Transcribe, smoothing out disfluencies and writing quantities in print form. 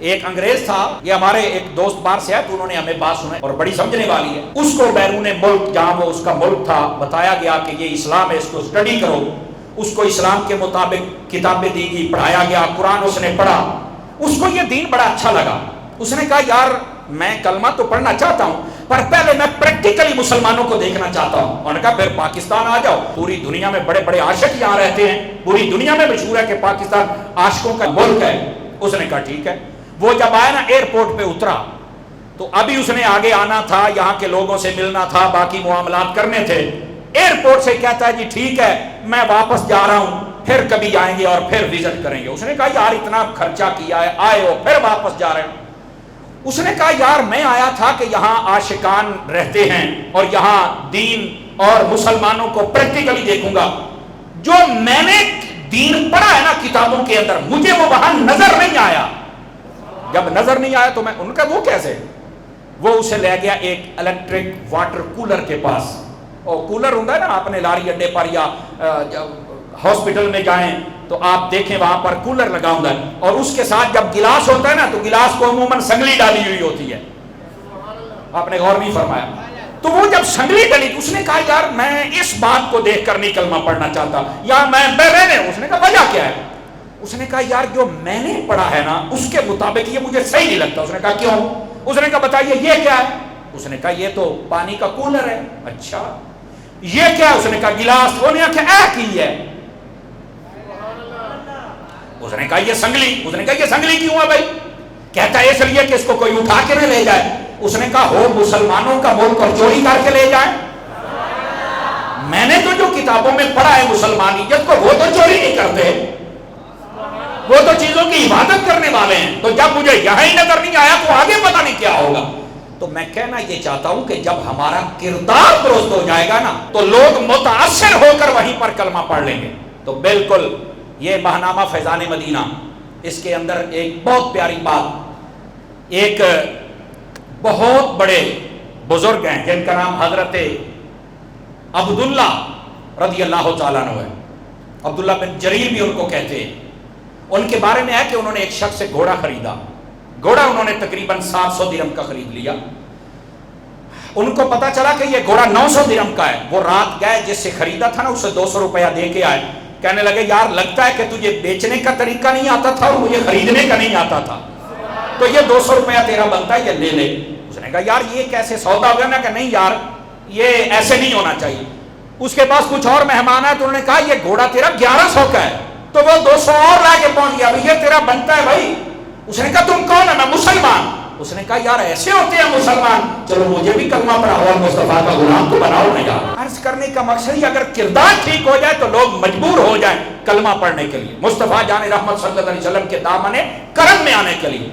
ایک انگریز تھا، یہ ہمارے ایک دوست باہر سے ہے تو انہوں نے ہمیں بات سنائی اور بڑی سمجھنے والی ہے۔ اس کو بیرون ملک جہاں وہ اس کا ملک تھا بتایا گیا کہ یہ اسلام ہے، اس کو اسٹڈی کرو۔ اس کو اسلام کے مطابق کتابیں دی گئی، پڑھایا گیا، قرآن اس نے پڑھا۔ اس کو یہ دین بڑا اچھا لگا۔ اس نے کہا یار میں کلمہ تو پڑھنا چاہتا ہوں پر پہلے میں پریکٹیکلی مسلمانوں کو دیکھنا چاہتا ہوں۔ انہوں نے کہا پھر پاکستان آ جاؤ، پوری دنیا میں بڑے بڑے عاشق یہاں رہتے ہیں، پوری دنیا میں مشہور ہے کہ پاکستان عاشقوں کا ملک ہے۔ اس نے کہا ٹھیک ہے۔ وہ جب آیا نا ایئرپورٹ پہ اترا تو ابھی اس نے آگے آنا تھا، یہاں کے لوگوں سے ملنا تھا، باقی معاملات کرنے تھے۔ ایئرپورٹ سے کہتا ہے جی ٹھیک ہے میں واپس جا رہا ہوں، پھر کبھی آئیں گے اور پھر وزٹ کریں گے۔ اس نے کہا یار اتنا خرچہ کیا ہے، آئے ہو پھر واپس جا رہے ہو۔ اس نے کہا یار میں آیا تھا کہ یہاں عاشقان رہتے ہیں اور یہاں دین اور مسلمانوں کو پریکٹیکلی دیکھوں گا۔ جو میں نے دین پڑھا ہے نا کتابوں کے اندر، مجھے وہ وہاں نظر نہیں آیا۔ جب نظر نہیں آیا تو میں ان کا وہ کیسے؟ وہ اسے لے گیا ایک الیکٹرک واٹر کولر کے پاس۔ اور کولر ہوتا ہے نا، آپ نے لاری اڈے پر یا ہاسپٹل میں جائیں تو آپ دیکھیں وہاں پر کولر لگا ہوتا ہے، اور اس کے ساتھ جب گلاس ہوتا ہے نا تو گلاس کو عموماً سنگلی ڈالی ہوئی ہوتی ہے۔ آپ نے غور نہیں فرمایا؟ تو وہ جب سنگلی ڈلی تو اس نے کہا یار میں اس بات کو دیکھ کر نہیں کلمہ پڑھنا چاہتا، یا میں نے اس نے کہا وجہ کیا ہے؟ اس نے کہا یار جو میں نے پڑھا ہے نا اس کے مطابق یہ مجھے صحیح نہیں لگتا۔ اس نے کہا کیوں؟ اس نے کہا بتائیے یہ کیا ہے؟ اس نے کہا یہ تو پانی کا کولر ہے۔ اچھا یہ کیا ہے؟ اس نے کہا گلاس۔ وہ نے کہا ایک ہی ہے۔ اس نے کہا یہ سنگلی۔ اس نے کہا یہ سنگلی کیوں ہے بھائی؟ کہتا ہے اس لیے کہ اس کو کوئی اٹھا کے نہ لے جائے۔ اس نے کہا ہو مسلمانوں کا ملک اور چوری کر کے لے جائیں؟ میں نے تو جو کتابوں میں پڑھا ہے مسلمانیت کو، وہ تو چوری نہیں کرتے، وہ تو چیزوں کی عبادت کرنے والے ہیں۔ تو جب مجھے یہاں ہی نظر نہیں آیا تو آگے پتہ نہیں کیا ہوگا۔ تو میں کہنا یہ چاہتا ہوں کہ جب ہمارا کردار درست ہو جائے گا نا تو لوگ متاثر ہو کر وہیں پر کلمہ پڑھ لیں گے۔ تو بالکل یہ ماہنامہ فیضان مدینہ، اس کے اندر ایک بہت پیاری بات، ایک بہت بڑے بزرگ ہیں جن کا نام حضرت عبداللہ رضی اللہ تعالیٰ عنہ ہے، عبداللہ بن جریر بھی ان کو کہتے ہیں۔ ان کے بارے میں ہے کہ انہوں نے ایک شخص سے گھوڑا خریدا، گھوڑا انہوں نے تقریباً 700 درہم کا خرید لیا۔ ان کو پتا چلا کہ یہ گھوڑا 900 درہم کا ہے۔ وہ رات گئے جس سے خریدا تھا نا اسے 200 روپیہ دے کے آئے۔ کہنے لگے یار لگتا ہے کہ تجھے بیچنے کا طریقہ نہیں آتا تھا اور مجھے خریدنے کا نہیں آتا تھا، تو یہ 200 روپیہ تیرا بنتا ہے، یہ لے لے۔ اس نے کہا یار یہ کیسے سودا ہو گیا نا؟ کہ نہیں یار یہ ایسے نہیں ہونا چاہیے۔ اس کے پاس کچھ اور مہمان آئے تو انہوں نے کہا یہ گھوڑا تیرا 1100 کا ہے، تو وہ 200 اور لا کے پہنچ گیا، یہ تیرا بنتا ہے بھائی۔ اس نے کہا تم کون ہے؟ میں مسلمان۔ اس نے کہا یار ایسے ہوتے ہیں مسلمان، چلو مجھے بھی کلمہ پڑھاؤ اور مصطفیٰ کا غلام تو بناؤ نا یار۔ عرض کرنے کا مقصد یہ اگر کردار ٹھیک ہو جائے تو لوگ مجبور ہو جائیں کلمہ پڑھنے کے لیے، مصطفیٰ جان رحمت صلی اللہ علیہ وسلم کے دامن کرم میں آنے کے لیے۔